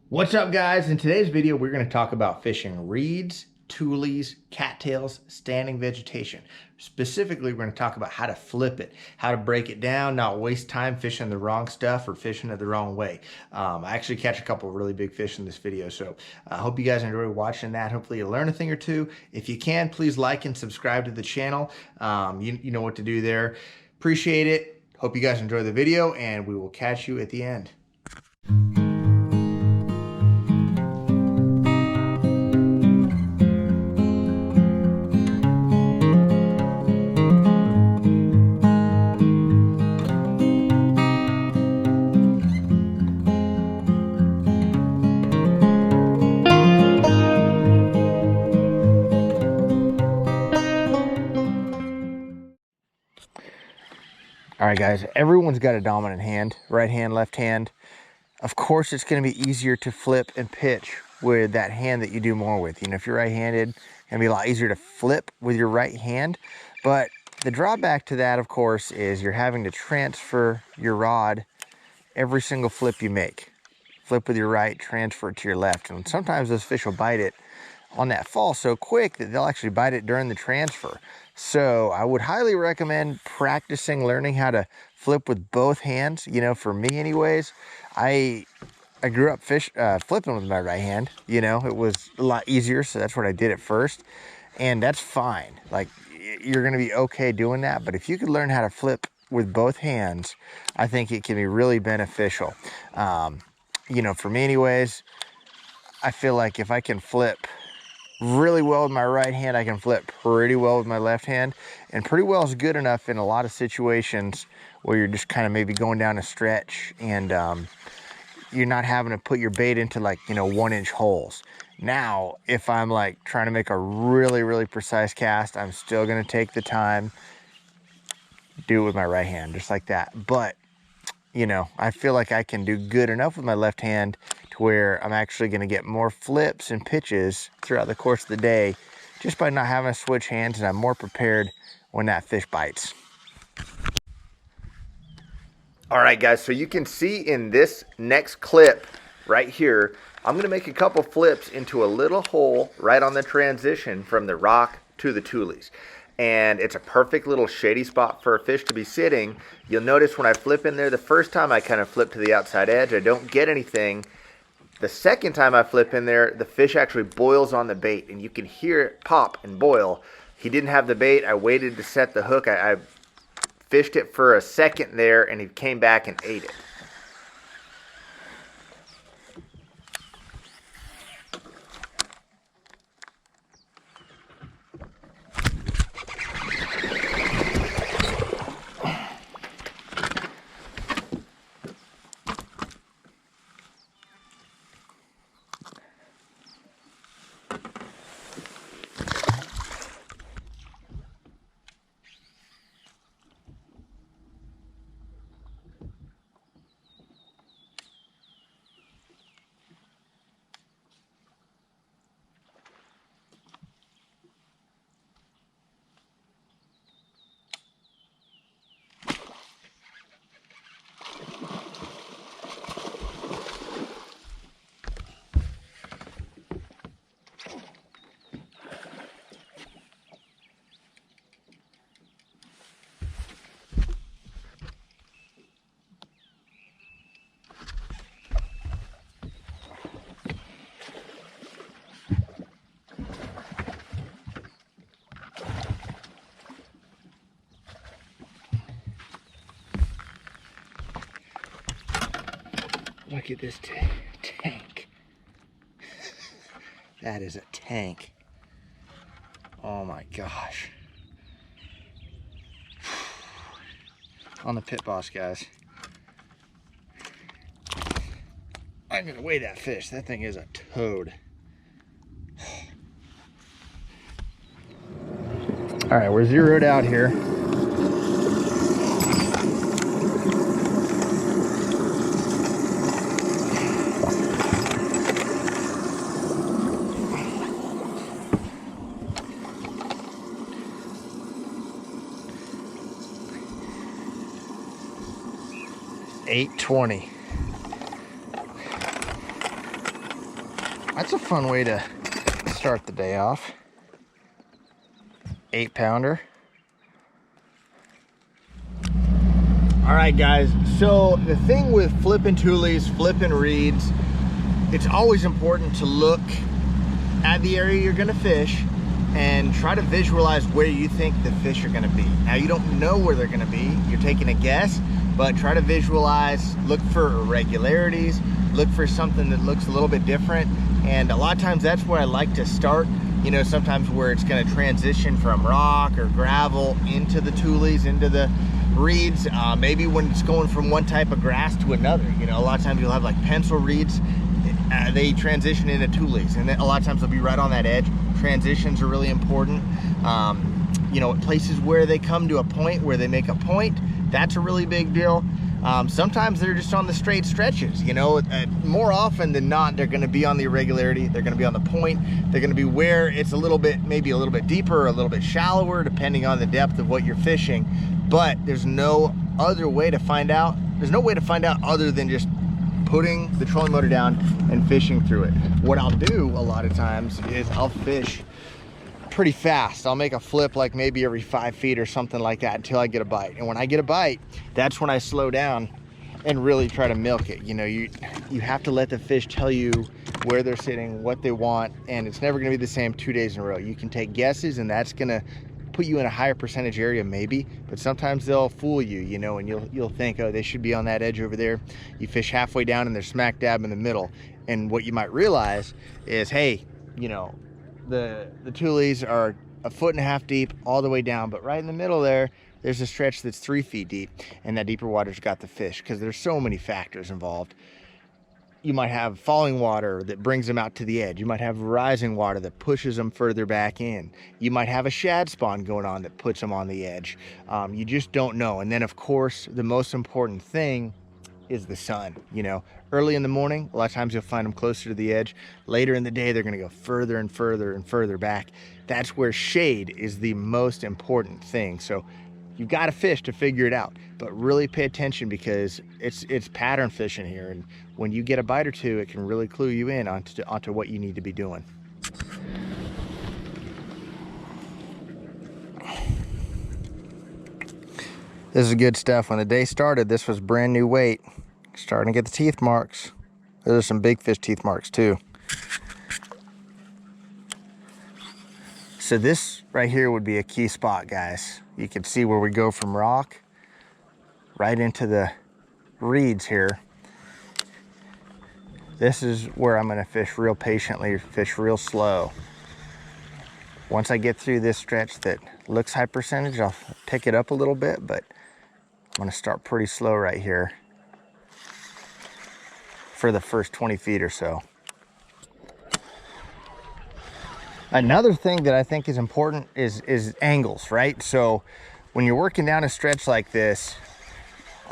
What's up, guys? In today's video, we're going to talk about fishing reeds, tullies, cattails, standing vegetation. Specifically, we're going to talk about how to flip it, how to break it down, not waste time fishing the wrong stuff or fishing it the wrong way. I actually catch a couple of really big fish in this video, so I hope you guys enjoy watching that. Hopefully you learn a thing or two. If you can, please like and subscribe to the channel. You know what to do there. Appreciate it. Hope you guys enjoy the video, and we will catch you at the end. All right, guys, everyone's got a dominant hand, right hand, left hand. Of course, it's going to be easier to flip and pitch with that hand that you do more with. You know, if you're right-handed, it's going to be a lot easier to flip with your right hand. But the drawback to that, of course, is you're having to transfer your rod every single flip you make. Flip with your right, transfer it to your left. And sometimes those fish will bite it on that fall so quick that they'll actually bite it during the transfer. So I would highly recommend practicing learning how to flip with both hands. You know, for me anyways, I grew up flipping with my right hand. You know, it was a lot easier, so that's what I did at first. And that's fine. Like, you're gonna be okay doing that. But if you could learn how to flip with both hands, I think it can be really beneficial. You know, for me anyways, I feel like if I can flip really well with my right hand, I can flip pretty well with my left hand, and pretty well is good enough in a lot of situations where you're just kind of maybe going down a stretch and you're not having to put your bait into, like, you know, 1-inch holes. Now, if I'm like trying to make a really precise cast, I'm still going to take the time, do it with my right hand, just like that. But you know, I feel like I can do good enough with my left hand to where I'm actually going to get more flips and pitches throughout the course of the day just by not having to switch hands, and I'm more prepared when that fish bites. All right, guys, so you can see in this next clip right here, I'm going to make a couple flips into a little hole right on the transition from the rock to the tullies. And it's a perfect little shady spot for a fish to be sitting. You'll notice when I flip in there, the first time I kind of flip to the outside edge, I don't get anything. The second time I flip in there, the fish actually boils on the bait, and you can hear it pop and boil. He didn't have the bait. I waited to set the hook. I fished it for a second there, and he came back and ate it. Look at this tank. That is a tank. Oh my gosh. On the pit boss, guys. I'm gonna weigh that fish. That thing is a toad. All right, we're zeroed out here. $8.20. That's a fun way to start the day off. 8-pounder. All right, guys. So the thing with flipping Tullies, flipping reeds, it's always important to look at the area you're gonna fish and try to visualize where you think the fish are gonna be. Now, you don't know where they're gonna be. You're taking a guess, but try to visualize, look for irregularities, look for something that looks a little bit different. And a lot of times that's where I like to start. You know, sometimes where it's gonna transition from rock or gravel into the Tullies, into the reeds, maybe when it's going from one type of grass to another. You know, a lot of times you'll have like pencil reeds, they transition into Tullies, and then a lot of times they'll be right on that edge. Transitions are really important. You know, places where they come to a point where they make a point, that's a really big deal. Sometimes they're just on the straight stretches. You know, more often than not, they're going to be on the irregularity. They're going to be on the point. They're going to be where it's a little bit, maybe a little bit deeper, or a little bit shallower, depending on the depth of what you're fishing. But there's no other way to find out. There's no way to find out other than just putting the trolling motor down and fishing through it. What I'll do a lot of times is I'll fish pretty fast. I'll make a flip like maybe every 5 feet or something like that until I get a bite. And when I get a bite, that's when I slow down and really try to milk it. You know, you have to let the fish tell you where they're sitting, what they want, and it's never gonna be the same 2 days in a row. You can take guesses, and that's gonna put you in a higher percentage area maybe, but sometimes they'll fool you, you know, and you'll think, oh, they should be on that edge over there. You fish halfway down and they're smack dab in the middle. And what you might realize is, hey, you know, the Tullies are 1.5 feet deep all the way down, but right in the middle there's a stretch that's 3 feet deep, and that deeper water's got the fish, because there's so many factors involved. You might have falling water that brings them out to the edge. You might have rising water that pushes them further back in. You might have a shad spawn going on that puts them on the edge. You just don't know. And then, of course, the most important thing is the sun. You know, early in the morning, a lot of times you'll find them closer to the edge. Later in the day, they're going to go further and further and further back. That's where shade is the most important thing. So you've got to fish to figure it out, but really pay attention, because it's pattern fishing here, and when you get a bite or two, it can really clue you in onto what you need to be doing. This is good stuff. When the day started, this was brand new weight. Starting to get the teeth marks. Those are some big fish teeth marks too. So this right here would be a key spot, guys. You can see where we go from rock right into the reeds here. This is where I'm gonna fish real patiently, fish real slow. Once I get through this stretch that looks high percentage, I'll pick it up a little bit, but I'm gonna start pretty slow right here for the first 20 feet or so. Another thing that I think is important is angles, right? So when you're working down a stretch like this,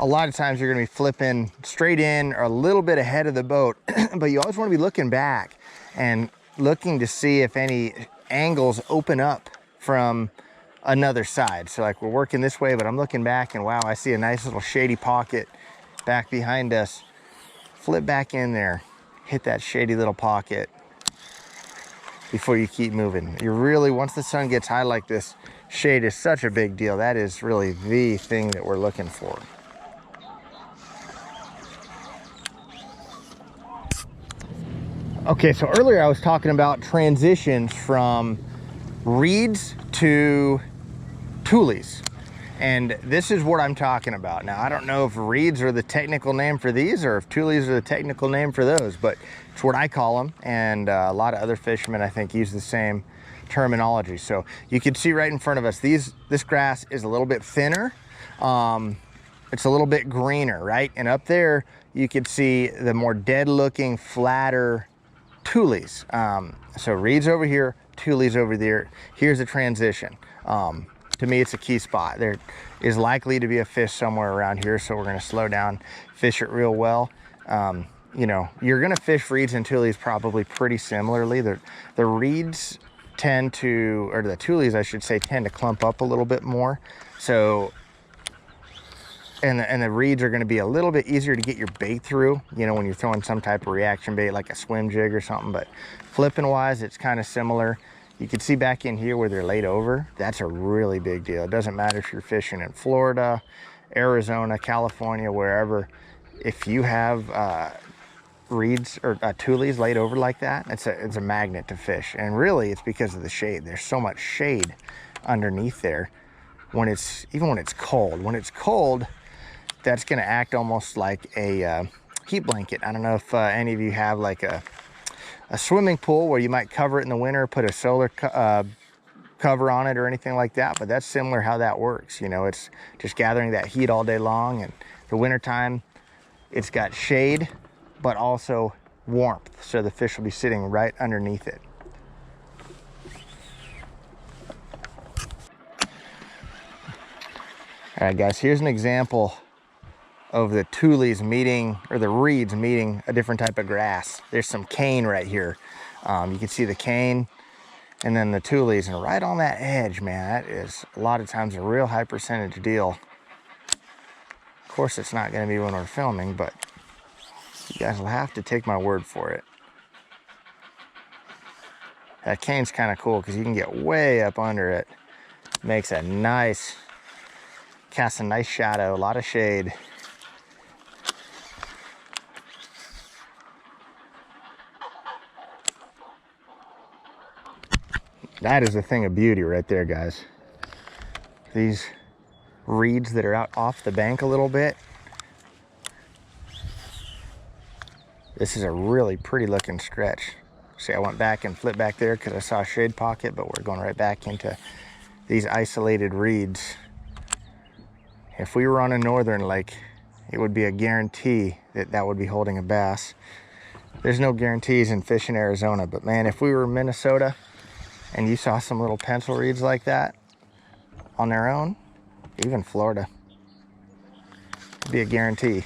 a lot of times you're gonna be flipping straight in or a little bit ahead of the boat, but you always wanna be looking back and looking to see if any angles open up from another side. So like we're working this way, but I'm looking back and wow, I see a nice little shady pocket back behind us. Flip back in there, hit that shady little pocket before you keep moving. You really, once the sun gets high like this, shade is such a big deal. That is really the thing that we're looking for. Okay, so earlier I was talking about transitions from reeds to Tullies. And this is what I'm talking about. Now, I don't know if reeds are the technical name for these or if Tullies are the technical name for those, but it's what I call them. And a lot of other fishermen, I think, use the same terminology. So you can see right in front of us, this grass is a little bit thinner. It's a little bit greener, right? And up there, you can see the more dead looking, flatter Tullies. So reeds over here, Tullies over there. Here's a transition. To me, it's a key spot. There is likely to be a fish somewhere around here, so we're gonna slow down, fish it real well. You know, you're gonna fish reeds and Tullies probably pretty similarly. The reeds tend to, or the Tullies, I should say, tend to clump up a little bit more. So and the reeds are going to be a little bit easier to get your bait through, you know, when you're throwing some type of reaction bait like a swim jig or something. But flipping wise, it's kind of similar. You can see back in here where they're laid over. That's a really big deal. It doesn't matter if you're fishing in Florida, Arizona, California, wherever. If you have reeds or tullies laid over like that, it's a magnet to fish. And really, it's because of the shade. There's so much shade underneath there. Even when it's cold. When it's cold, that's going to act almost like a heat blanket. I don't know if any of you have like a swimming pool where you might cover it in the winter, put a solar cover on it or anything like that, but that's similar how that works. You know, it's just gathering that heat all day long, and the wintertime, it's got shade, but also warmth, so the fish will be sitting right underneath it. All right, guys, here's an example of the tullies meeting, or the reeds meeting a different type of grass. There's some cane right here. You can see the cane and then the tullies, and right on that edge, man, that is a lot of times a real high percentage deal. Of course, it's not going to be when we're filming, but you guys will have to take my word for it. That cane's kind of cool because you can get way up under it. Makes a nice, casts a nice shadow, a lot of shade. That is a thing of beauty right there, guys. These reeds that are out off the bank a little bit. This is a really pretty looking stretch. See, I went back and flipped back there because I saw a shade pocket, but we're going right back into these isolated reeds. If we were on a northern lake, it would be a guarantee that that would be holding a bass. There's no guarantees in fishing Arizona, but man, if we were in Minnesota and you saw some little pencil reeds like that on their own, even Florida, it'd be a guarantee.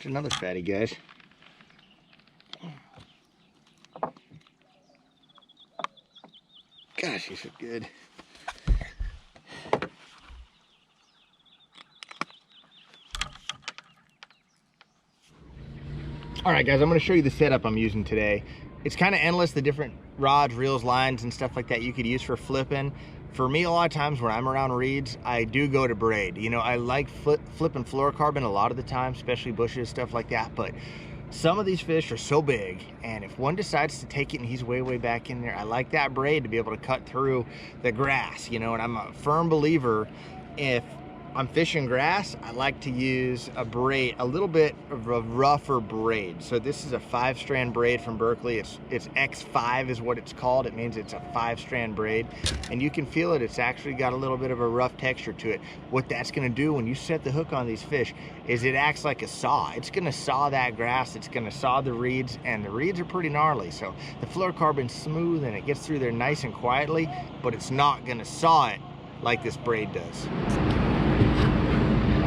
Another fatty, guys. Gosh, he's so good. All right, guys, I'm going to show you the setup I'm using today. It's kind of endless, the different rods, reels, lines, and stuff like that you could use for flipping. For me, a lot of times when I'm around reeds, I do go to braid. You know, I like flipping fluorocarbon a lot of the time, especially bushes, stuff like that. But some of these fish are so big, and if one decides to take it and he's way back in there, I like that braid to be able to cut through the grass, you know. And I'm a firm believer, if I'm fishing grass, I like to use a braid, a little bit of a rougher braid. So this is a 5-strand braid from Berkley. It's X5 is what it's called. It means it's a 5-strand braid, and you can feel it. It's actually got a little bit of a rough texture to it. What that's going to do when you set the hook on these fish is it acts like a saw. It's going to saw that grass. It's going to saw the reeds, and the reeds are pretty gnarly. So the fluorocarbon's smooth and it gets through there nice and quietly, but it's not going to saw it like this braid does.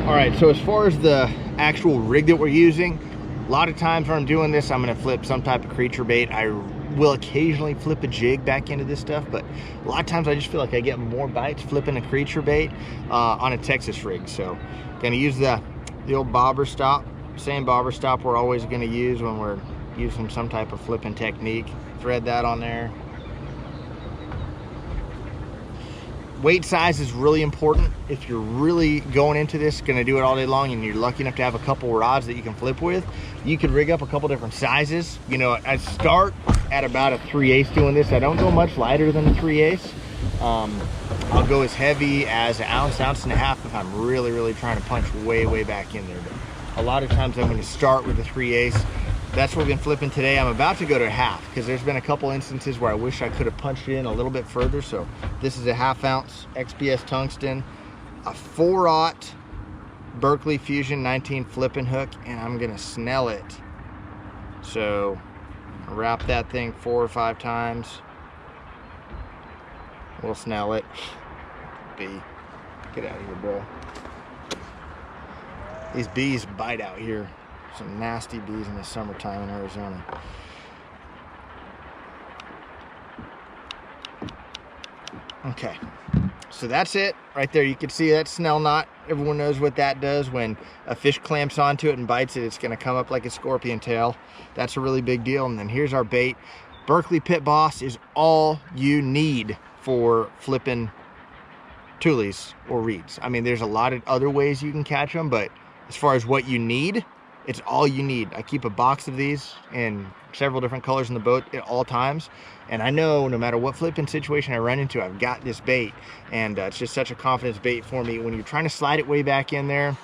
All right, so as far as the actual rig that we're using, a lot of times when I'm doing this, I'm gonna flip some type of creature bait. I will occasionally flip a jig back into this stuff, but a lot of times I just feel like I get more bites flipping a creature bait on a Texas rig. So gonna use the old bobber stop, same bobber stop we're always gonna use when we're using some type of flipping technique. Thread that on there. Weight size is really important. If you're really going into this, gonna do it all day long, and you're lucky enough to have a couple rods that you can flip with, you can rig up a couple different sizes. You know, I start at about a 3/8 doing this. I don't go much lighter than a 3/8. I'll go as heavy as an ounce, ounce and a half if I'm really trying to punch way back in there. But a lot of times I'm gonna start with a 3/8, that's what we've been flipping today. I'm about to go to half because there's been a couple instances where I wish I could have punched it in a little bit further. So this is a 1/2 ounce XPS tungsten, a 4/0 Berkeley Fusion 19 flipping hook, and I'm gonna snell it. So wrap that thing 4 or 5 times. We'll snell it. Bee, get out of here, bro. These bees bite out here. Some nasty bees in the summertime in Arizona. Okay, so that's it right there. You can see that snell knot. Everyone knows what that does. When a fish clamps onto it and bites it, it's gonna come up like a scorpion tail. That's a really big deal. And then here's our bait. Berkeley Pit Boss is all you need for flipping tullies or reeds. I mean, there's a lot of other ways you can catch them, but as far as what you need, it's all you need. I keep a box of these in several different colors in the boat at all times, and I know no matter what flipping situation I run into, I've got this bait, and it's just such a confidence bait for me. When you're trying to slide it way back in there,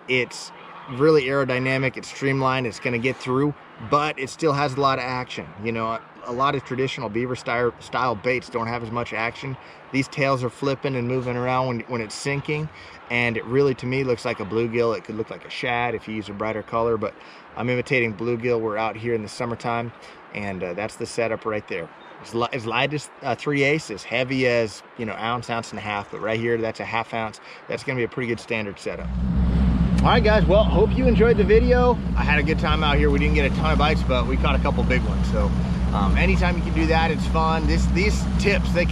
it's really aerodynamic, it's streamlined, it's going to get through, but it still has a lot of action. You know, a lot of traditional beaver style baits don't have as much action. These tails are flipping and moving around when it's sinking, and it really, to me, looks like a bluegill. It could look like a shad if you use a brighter color, but I'm imitating bluegill. We're out here in the summertime, and that's the setup right there. As light as 3/8, as heavy as, you know, ounce and a half, but right here, that's a 1/2 ounce. That's going to be a pretty good standard setup. All right, guys, well, hope you enjoyed the video. I had a good time out here. We didn't get a ton of bites, but we caught a couple big ones. So anytime you can do that, it's fun. These tips, they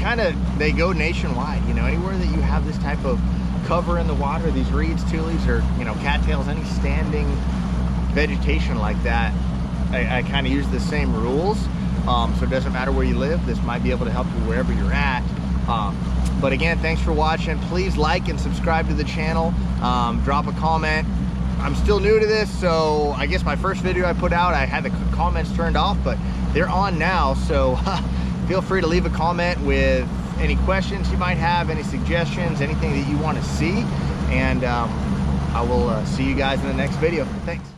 go nationwide. You know, anywhere that you have this type of cover in the water, these reeds, tullies, or, you know, cattails, any standing vegetation like that, I kind of use the same rules. So it doesn't matter where you live. This might be able to help you wherever you're at. But again, thanks for watching. Please like and subscribe to the channel. Drop a comment. I'm still new to this, so I guess my first video I put out, I had the comments turned off, but they're on now. So feel free to leave a comment with any questions you might have, any suggestions, anything that you want to see. And I will see you guys in the next video. Thanks.